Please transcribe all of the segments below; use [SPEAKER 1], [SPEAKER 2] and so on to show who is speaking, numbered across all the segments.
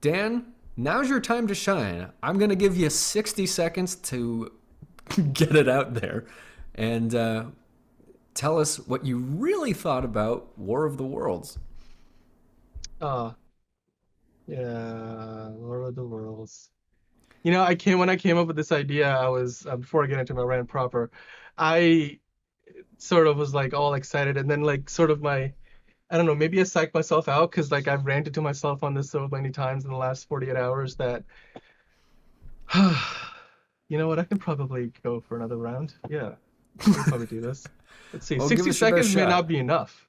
[SPEAKER 1] Dan, now's your time to shine. I'm going to give you 60 seconds to get it out there and tell us what you really thought about War of the Worlds.
[SPEAKER 2] Uh, yeah, Lord of the Worlds. When I came up with this idea, I was before I get into my rant proper, I sort of was like all excited, and then like sort of I don't know, maybe I psyched myself out because like I've ranted to myself on this so many times in the last 48 hours that, you know what, I can probably go for another round. Yeah, I can probably do this. Let's see,
[SPEAKER 1] Well, give
[SPEAKER 2] 60
[SPEAKER 1] us your best
[SPEAKER 2] seconds may not
[SPEAKER 1] shot.
[SPEAKER 2] be enough.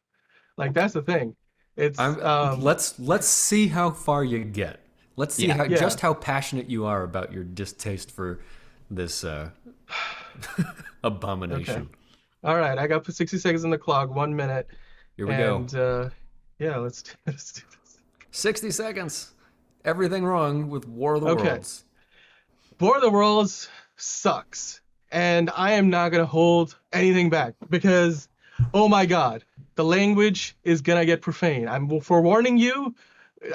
[SPEAKER 2] Like that's the thing. It's
[SPEAKER 1] Let's see how far you get. Let's see
[SPEAKER 3] Yeah.
[SPEAKER 1] how
[SPEAKER 2] yeah.
[SPEAKER 1] just how passionate you are about your distaste for this
[SPEAKER 2] Okay.
[SPEAKER 1] abomination.
[SPEAKER 2] All right, I got put 60 seconds on the clock, 1 minute,
[SPEAKER 1] Here we go.
[SPEAKER 2] and yeah, let's do this.
[SPEAKER 1] 60 seconds. Everything wrong with War of the
[SPEAKER 2] Okay,
[SPEAKER 1] Worlds.
[SPEAKER 2] War of the Worlds sucks, and I am not gonna hold anything back because, oh my God, the language is gonna get profane. I'm forewarning you.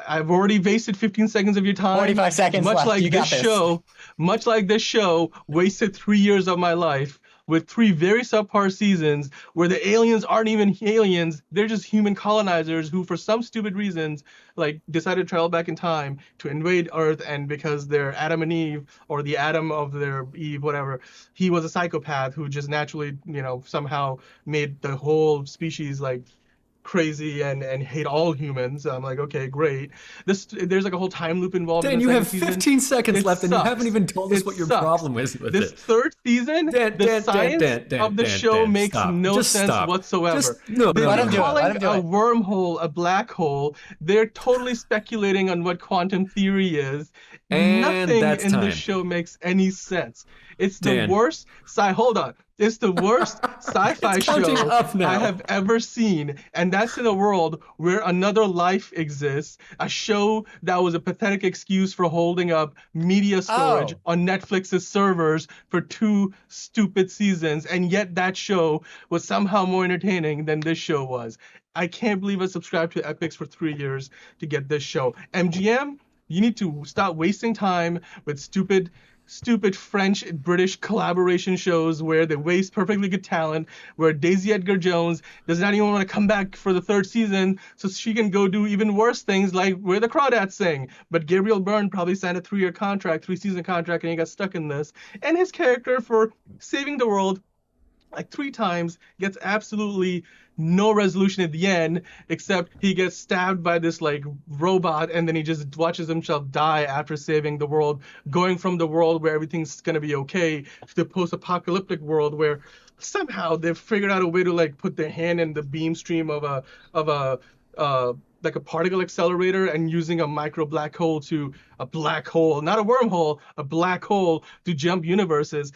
[SPEAKER 2] I've already wasted 15 seconds of your time,
[SPEAKER 3] 45 seconds
[SPEAKER 2] much
[SPEAKER 3] left.
[SPEAKER 2] like
[SPEAKER 3] You
[SPEAKER 2] this
[SPEAKER 3] got this.
[SPEAKER 2] show, much like this show wasted 3 years of my life with three very subpar seasons where the aliens aren't even aliens, they're just human colonizers who, for some stupid reasons, like decided to travel back in time to invade Earth, and because they're Adam and Eve, or the Adam of their Eve, whatever, he was a psychopath who just naturally, somehow made the whole species like crazy and hate all humans. I'm like, okay, great. There's like a whole time loop involved in
[SPEAKER 1] Dan,
[SPEAKER 2] the
[SPEAKER 1] you
[SPEAKER 2] second
[SPEAKER 1] have
[SPEAKER 2] season.
[SPEAKER 1] 15 seconds
[SPEAKER 2] It
[SPEAKER 1] left and you haven't
[SPEAKER 2] sucks.
[SPEAKER 1] even told us
[SPEAKER 2] It
[SPEAKER 1] what your
[SPEAKER 2] sucks.
[SPEAKER 1] problem is with
[SPEAKER 2] This
[SPEAKER 1] it.
[SPEAKER 2] third season,
[SPEAKER 1] Dan,
[SPEAKER 2] the
[SPEAKER 1] Dan, Dan,
[SPEAKER 2] science
[SPEAKER 1] Dan, Dan,
[SPEAKER 2] of the
[SPEAKER 1] Dan,
[SPEAKER 2] show
[SPEAKER 1] Dan,
[SPEAKER 2] makes
[SPEAKER 1] stop.
[SPEAKER 2] no
[SPEAKER 1] Just
[SPEAKER 2] sense
[SPEAKER 1] stop.
[SPEAKER 2] whatsoever.
[SPEAKER 1] Just, no, no,
[SPEAKER 2] They're
[SPEAKER 3] Let
[SPEAKER 1] no,
[SPEAKER 3] him do
[SPEAKER 1] no.
[SPEAKER 3] it. Let
[SPEAKER 2] calling
[SPEAKER 3] him do
[SPEAKER 2] a
[SPEAKER 3] it.
[SPEAKER 2] wormhole a black hole. They're totally speculating on what quantum theory is.
[SPEAKER 1] And
[SPEAKER 2] Nothing
[SPEAKER 1] that's
[SPEAKER 2] in this
[SPEAKER 1] time.
[SPEAKER 2] show makes any sense. It's the
[SPEAKER 1] Dan,
[SPEAKER 2] worst hold on. It's the worst
[SPEAKER 1] it's
[SPEAKER 2] sci-fi
[SPEAKER 1] counting
[SPEAKER 2] show
[SPEAKER 1] up
[SPEAKER 2] I
[SPEAKER 1] now.
[SPEAKER 2] have ever seen, and that's in a world where another life exists, a show that was a pathetic excuse for holding up media storage
[SPEAKER 3] Oh,
[SPEAKER 2] on Netflix's servers for two stupid seasons, and yet that show was somehow more entertaining than this show was. I can't believe I subscribed to EPIX for 3 years to get this show. MGM, you need to stop wasting time with stupid French British collaboration shows where they waste perfectly good talent, where Daisy Edgar Jones does not even want to come back for the third season so she can go do even worse things like Where the Crawdads Sing. But Gabriel Byrne probably signed a 3-year contract, 3-season contract, and he got stuck in this. And his character for saving the world like 3 times gets absolutely no resolution at the end, except he gets stabbed by this like robot, and then he just watches himself die after saving the world, going from the world where everything's gonna be okay to the post-apocalyptic world where somehow they've figured out a way to like put their hand in the beam stream of a like a particle accelerator, and using a micro black hole to a black hole, not a wormhole, a black hole, to jump universes.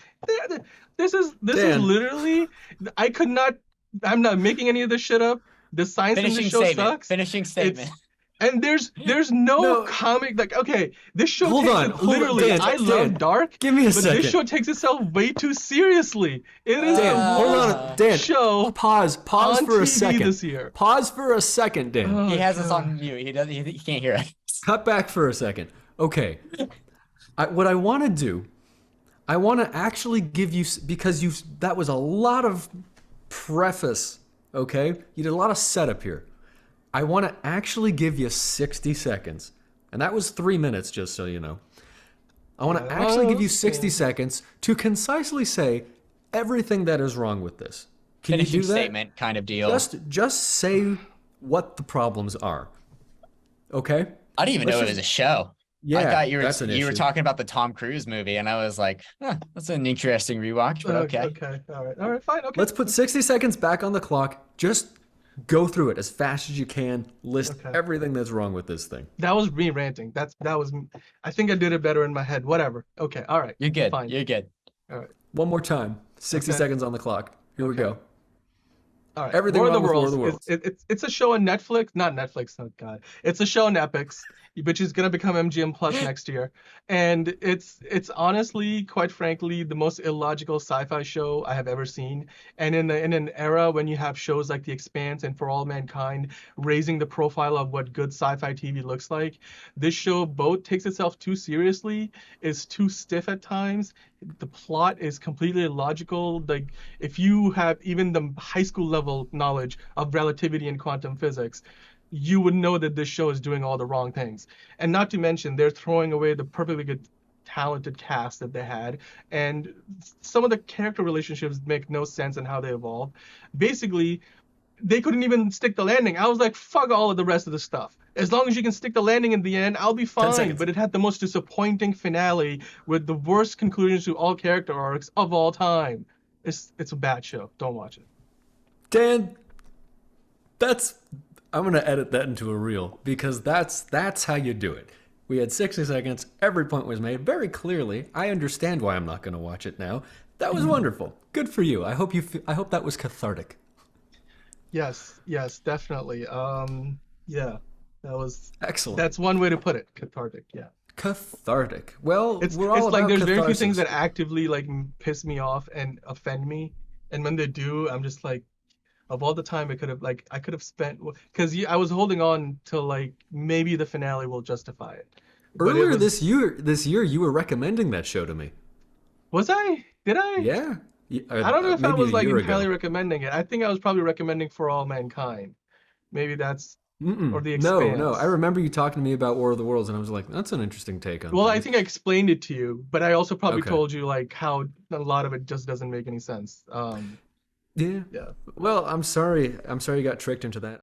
[SPEAKER 2] This is
[SPEAKER 1] Dan,
[SPEAKER 2] literally, I could not. I'm not making any of this shit up. The science in this
[SPEAKER 3] finishing
[SPEAKER 2] show
[SPEAKER 3] statement.
[SPEAKER 2] sucks.
[SPEAKER 3] Finishing statement.
[SPEAKER 2] It's and there's no
[SPEAKER 1] no,
[SPEAKER 2] comic, like, okay, this show
[SPEAKER 1] hold
[SPEAKER 2] takes
[SPEAKER 1] on,
[SPEAKER 2] it
[SPEAKER 1] hold on,
[SPEAKER 2] literally.
[SPEAKER 1] Dan,
[SPEAKER 2] I
[SPEAKER 1] Dan,
[SPEAKER 2] love dark,
[SPEAKER 1] give me a
[SPEAKER 2] but this
[SPEAKER 1] second.
[SPEAKER 2] show takes itself way too seriously. It is the
[SPEAKER 1] Dan, hold
[SPEAKER 2] worst
[SPEAKER 1] on, Dan,
[SPEAKER 2] show
[SPEAKER 1] pause
[SPEAKER 2] on
[SPEAKER 1] for a
[SPEAKER 2] TV
[SPEAKER 1] second.
[SPEAKER 2] this year.
[SPEAKER 1] Pause for a second, Dan.
[SPEAKER 3] He
[SPEAKER 2] Oh
[SPEAKER 3] has us
[SPEAKER 2] God.
[SPEAKER 3] on mute. He doesn't. He can't hear us.
[SPEAKER 1] Cut back for a second. Okay, what I want to do, I want to actually give you, because that was a lot of preface, okay? You did a lot of setup here. I want to actually give you 60 seconds. And that was 3 minutes, just so you know. I want to actually give you 60 seconds to concisely say everything that is wrong with this. Can
[SPEAKER 3] Finishing
[SPEAKER 1] you do that?
[SPEAKER 3] statement kind of deal.
[SPEAKER 1] Just say what the problems are. Okay?
[SPEAKER 3] I didn't even know it was a show.
[SPEAKER 1] Yeah,
[SPEAKER 3] I thought you were
[SPEAKER 1] that's an
[SPEAKER 3] you were
[SPEAKER 1] issue.
[SPEAKER 3] talking about the Tom Cruise movie, and I was like, huh, that's an interesting rewatch, but okay.
[SPEAKER 2] Okay. All right. Fine. Okay.
[SPEAKER 1] Let's put 60 seconds back on the clock. Just go through it as fast as you can. List
[SPEAKER 2] Okay.
[SPEAKER 1] everything that's wrong with this thing.
[SPEAKER 2] That was me ranting. That was. I think I did it better in my head. Whatever. Okay. All right.
[SPEAKER 3] You're good.
[SPEAKER 2] Fine.
[SPEAKER 3] You're good.
[SPEAKER 2] All right.
[SPEAKER 1] One more time. 60
[SPEAKER 2] Okay.
[SPEAKER 1] seconds on the clock. Here we go.
[SPEAKER 2] All right.
[SPEAKER 1] Everything
[SPEAKER 2] War of the
[SPEAKER 1] wrong with War of
[SPEAKER 2] Worlds.
[SPEAKER 1] the Worlds.
[SPEAKER 2] It's a show on Netflix. Not Netflix. Oh God. It's a show on EPIX, which is gonna become MGM Plus next year. And it's honestly, quite frankly, the most illogical sci-fi show I have ever seen. And in an era when you have shows like The Expanse and For All Mankind raising the profile of what good sci-fi TV looks like, this show both takes itself too seriously, is too stiff at times. The plot is completely illogical. Like, if you have even the high school level knowledge of relativity and quantum physics, you would know that this show is doing all the wrong things. And not to mention, they're throwing away the perfectly good, talented cast that they had. And some of the character relationships make no sense in how they evolve. Basically, they couldn't even stick the landing. I was like, fuck all of the rest of the stuff. As long as you can stick the landing in the end, I'll be
[SPEAKER 1] 10
[SPEAKER 2] fine.
[SPEAKER 1] seconds.
[SPEAKER 2] But it had the most disappointing finale with the worst conclusions to all character arcs of all time. It's a bad show. Don't watch it.
[SPEAKER 1] Dan, I'm gonna edit that into a reel because that's how you do it. We had 60 seconds. Every point was made very clearly. I understand why I'm not gonna watch it now. That was wonderful. Good for you. I hope I hope that was cathartic.
[SPEAKER 2] Yes, definitely. Yeah,
[SPEAKER 1] Excellent.
[SPEAKER 2] that's one way to put it. Cathartic. Yeah.
[SPEAKER 1] Cathartic. Well,
[SPEAKER 2] It's
[SPEAKER 1] we're all
[SPEAKER 2] like
[SPEAKER 1] about
[SPEAKER 2] there's very few things
[SPEAKER 1] catharsis.
[SPEAKER 2] that actively like piss me off and offend me, and when they do, I'm just like, of all the time I could have spent, because I was holding on till like maybe the finale will justify it. But it
[SPEAKER 1] Earlier
[SPEAKER 2] was,
[SPEAKER 1] this year, you were recommending that show to me.
[SPEAKER 2] was I? Did I?
[SPEAKER 1] Yeah.
[SPEAKER 2] I don't know if I
[SPEAKER 1] Maybe a
[SPEAKER 2] was like
[SPEAKER 1] year
[SPEAKER 2] entirely
[SPEAKER 1] ago.
[SPEAKER 2] recommending it. I think I was probably recommending For All Mankind. Maybe that's, or The
[SPEAKER 1] No. I
[SPEAKER 2] Expanse.
[SPEAKER 1] remember you talking to me about War of the Worlds, and I was like, that's an interesting take on
[SPEAKER 2] Well, I
[SPEAKER 1] things.
[SPEAKER 2] think I explained it to you, but I also probably
[SPEAKER 1] Okay.
[SPEAKER 2] told you like how a lot of it just doesn't make any sense.
[SPEAKER 1] Yeah.
[SPEAKER 2] Yeah.
[SPEAKER 1] Well, I'm sorry. I'm sorry you got tricked into that.